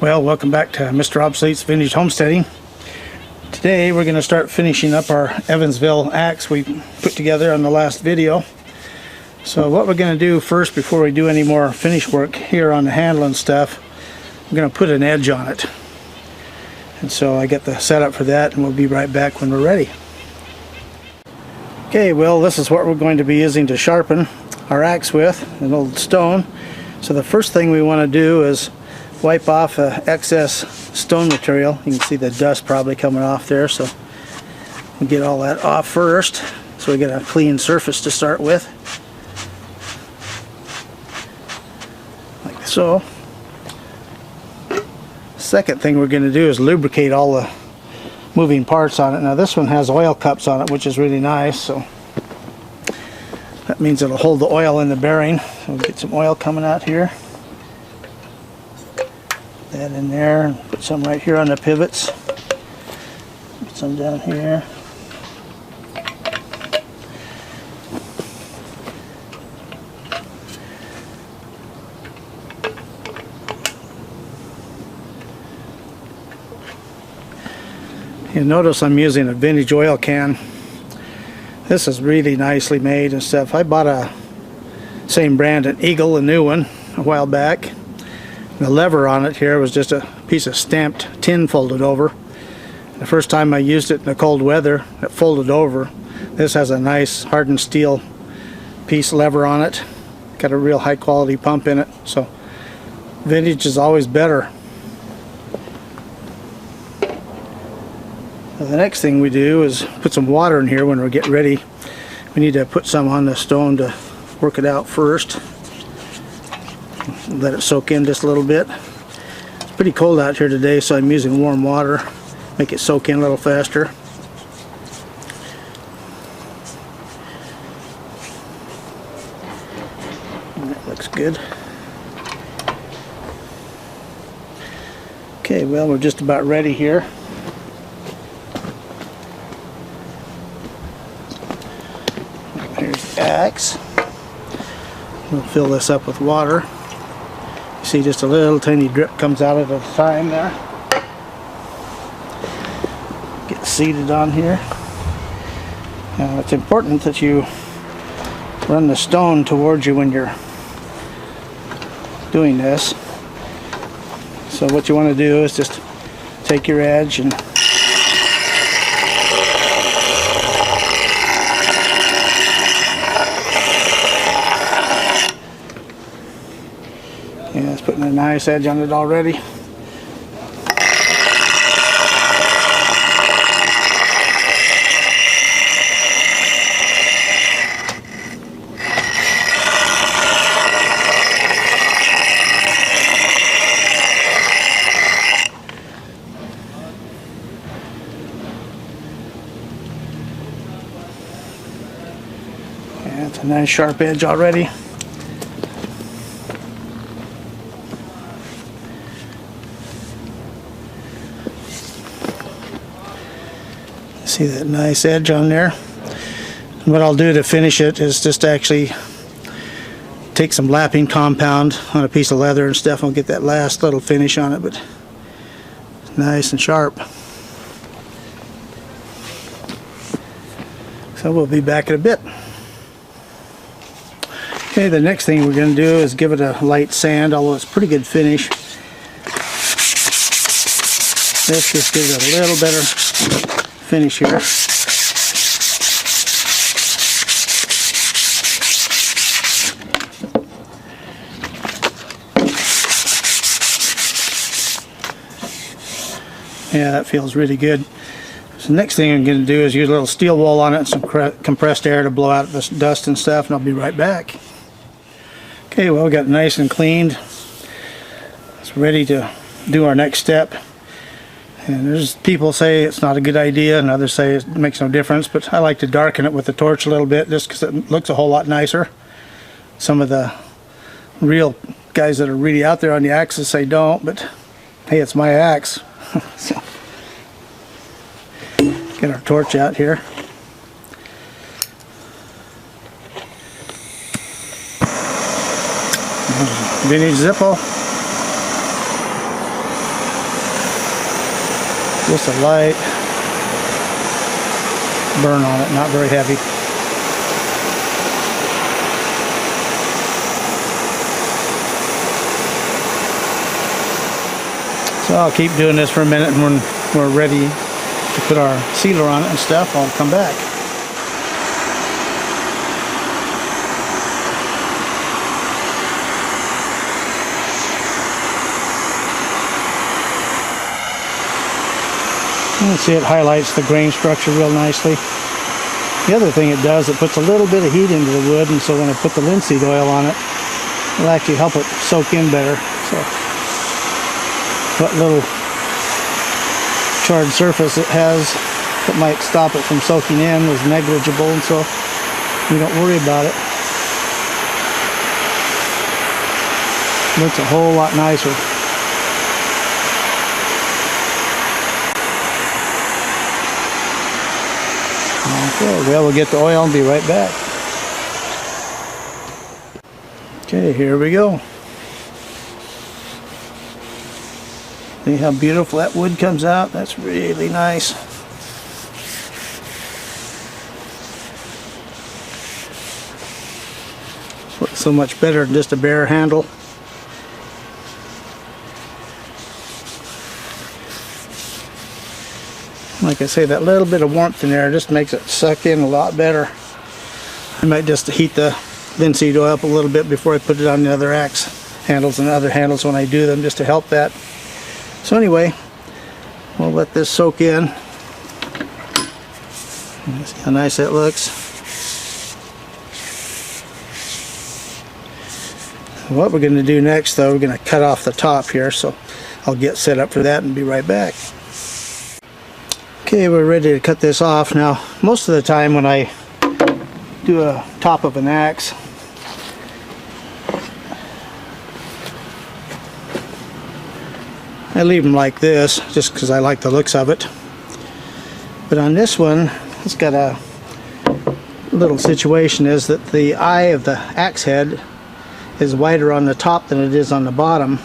Well, welcome back to Mr. Obsolete's Vintage Homesteading. Today we're going to start finishing up our Evansville axe we put together on the last video. So what we're going to do first, before we do any more finish work here on the handle and stuff, we're going to put an edge on it. And so I got the setup for that, and we'll be right back when we're ready. Okay, well, this is what we're going to be using to sharpen our axe with, an old stone. So the first thing we want to do is wipe off excess stone material. You can see the dust probably coming off there, so we'll get all that off first so we get a clean surface to start with, like so. Second thing we're going to do is lubricate all the moving parts on it. Now this one has oil cups on it, which is really nice, so that means it'll hold the oil in the bearing. So we'll get some oil coming out here. That in there, and put some right here on the pivots. Put some down here. You notice I'm using a vintage oil can. This is really nicely made and stuff. I bought a same brand, an Eagle, a new one, a while back. The lever on it here was just a piece of stamped tin folded over. The first time I used it in the cold weather, it folded over. This has a nice hardened steel piece lever on it. Got a real high quality pump in it, so vintage is always better. So the next thing we do is put some water in here when we get ready. We need to put some on the stone to work it out first. Let it soak in just a little bit. It's pretty cold out here today, so I'm using warm water. Make it soak in a little faster. And that looks good. Okay, well, we're just about ready here. Here's the axe. We'll fill this up with water. See, just a little tiny drip comes out at a time there. Get seated on here. Now it's important that you run the stone towards you when you're doing this. So what you want to do is just take your edge and yeah, it's putting a nice edge on it already. Yeah, it's a nice sharp edge already. See that nice edge on there? And what I'll do to finish it is just actually take some lapping compound on a piece of leather and stuff, and I'll get that last little finish on it, but nice and sharp. So we'll be back in a bit. Okay, the next thing we're going to do is give it a light sand, although it's a pretty good finish. This just gives it a little better finish here. Yeah, that feels really good. So the next thing I'm going to do is use a little steel wool on it and some compressed air to blow out this dust and stuff, and I'll be right back. Okay, well, we got it nice and cleaned. It's ready to do our next step. And there's people say it's not a good idea, and others say it makes no difference, but I like to darken it with the torch a little bit just because it looks a whole lot nicer. Some of the real guys that are really out there on the axes say don't, but hey, it's my axe. So, get our torch out here. Vintage Zippo. Just a light burn on it, not very heavy. So I'll keep doing this for a minute, and when we're ready to put our sealer on it and stuff, I'll come back. You can see it highlights the grain structure real nicely. The other thing it does, it puts a little bit of heat into the wood, and so when I put the linseed oil on it, it'll actually help it soak in better. So what little charred surface it has that might stop it from soaking in is negligible, and so you don't worry about it. Looks a whole lot nicer. Okay, well, we'll get the oil and be right back. Okay, here we go. See how beautiful that wood comes out? That's really nice. Looks so much better than just a bare handle. Like I say, that little bit of warmth in there just makes it suck in a lot better. I might just heat the linseed oil up a little bit before I put it on the other axe handles and other handles when I do them, just to help that. So anyway, we'll let this soak in. See how nice that looks. What we're going to do next, though, we're going to cut off the top here, so I'll get set up for that and be right back. Okay, we're ready to cut this off. Now, most of the time when I do a top of an axe, I leave them like this just because I like the looks of it. But on this one, it's got a little situation is that the eye of the axe head is wider on the top than it is on the bottom.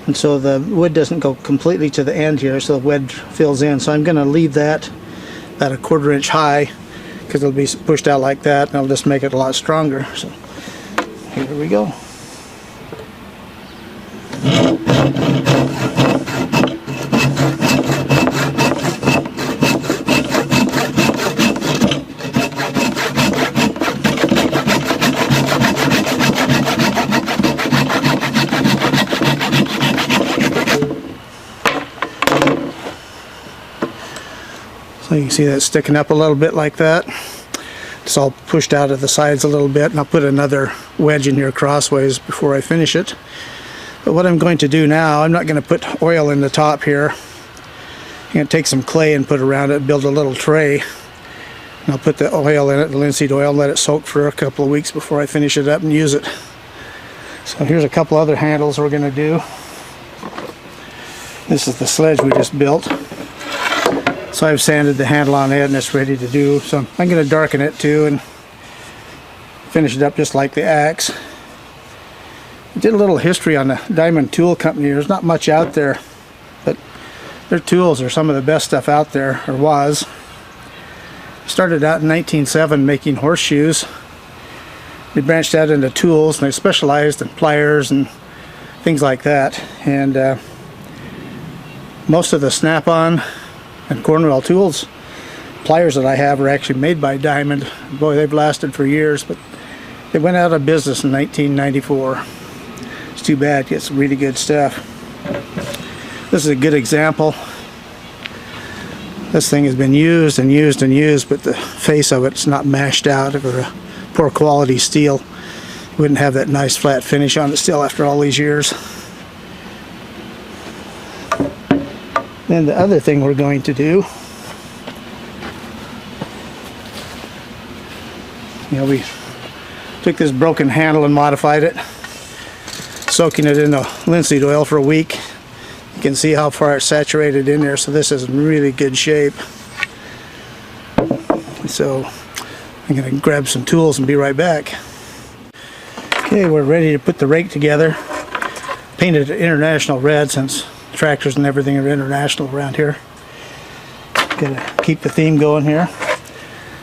And so the wood doesn't go completely to the end here, so the wedge fills in. So I'm going to leave that about a 1/4 inch high, because it'll be pushed out like that, and it'll just make it a lot stronger. So here we go. So you can see that sticking up a little bit like that. It's all pushed out of the sides a little bit, and I'll put another wedge in here crossways before I finish it. But what I'm going to do now, I'm not going to put oil in the top here. I'm going to take some clay and put around it, build a little tray. And I'll put the oil in it, the linseed oil, and let it soak for a couple of weeks before I finish it up and use it. So here's a couple other handles we're going to do. This is the sledge we just built. So I've sanded the handle on it and it's ready to do. So I'm going to darken it too and finish it up just like the axe. I did a little history on the Diamond Tool Company. There's not much out there, but their tools are some of the best stuff out there, or was. Started out in 1907 making horseshoes. They branched out into tools, and they specialized in pliers and things like that. And most of the snap-on and Cornwell tools, pliers that I have, are actually made by Diamond. Boy, they've lasted for years, but they went out of business in 1994. It's too bad. It's really good stuff. This is a good example. This thing has been used and used and used, but the face of it's not mashed out, or a poor quality steel. Wouldn't have that nice flat finish on it still after all these years. Then the other thing we're going to do, we took this broken handle and modified it, soaking it in the linseed oil for a week. You can see how far it's saturated in there, so this is in really good shape. So I'm going to grab some tools and be right back. Okay, we're ready to put the rake together. Painted it international red, since tractors and everything are international around here. Gotta keep the theme going here.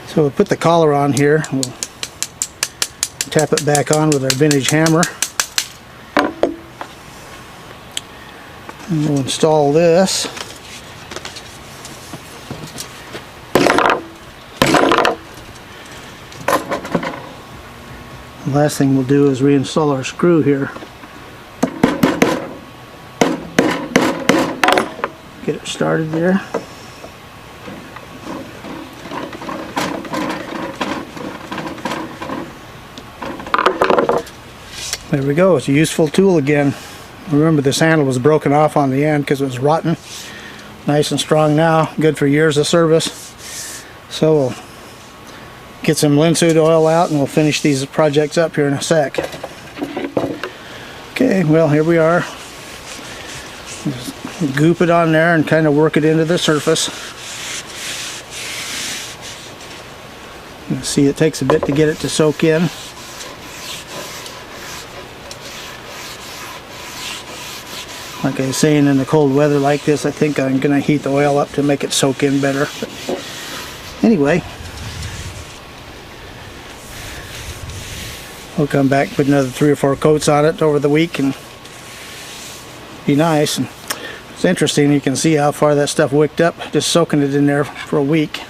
So we'll put the collar on here. We'll tap it back on with our vintage hammer. And we'll install this. The last thing we'll do is reinstall our screw here. Get it started there. There we go. It's a useful tool again. Remember, this handle was broken off on the end because it was rotten. Nice and strong now. Good for years of service. So we'll get some linseed oil out and we'll finish these projects up here in a sec. Okay, well, here we are. Just goop it on there and kind of work it into the surface. You see, it takes a bit to get it to soak in. Like I was saying, in the cold weather like this, I think I'm going to heat the oil up to make it soak in better. But anyway, we'll come back, put another 3 or 4 coats on it over the week and be nice. And it's interesting, you can see how far that stuff wicked up, just soaking it in there for a week.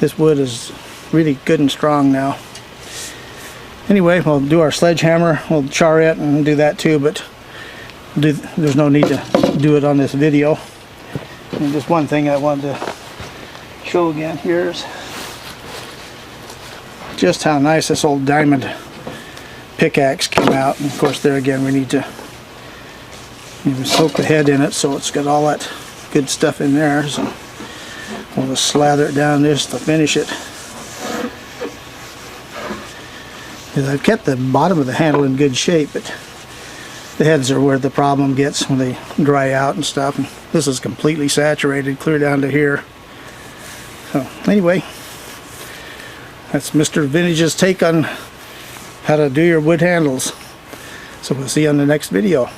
This wood is really good and strong now. Anyway, we'll do our sledgehammer, we'll char it and do that too, but there's no need to do it on this video. And just one thing I wanted to show again here is just how nice this old diamond pickaxe came out. And of course, there again, we need to even soak the head in it so it's got all that good stuff in there. So we'll just slather it down this to finish it. I've kept the bottom of the handle in good shape, but the heads are where the problem gets when they dry out and stuff. And this is completely saturated, clear down to here. So anyway, that's Mr. Vintage's take on how to do your wood handles. So we'll see you on the next video.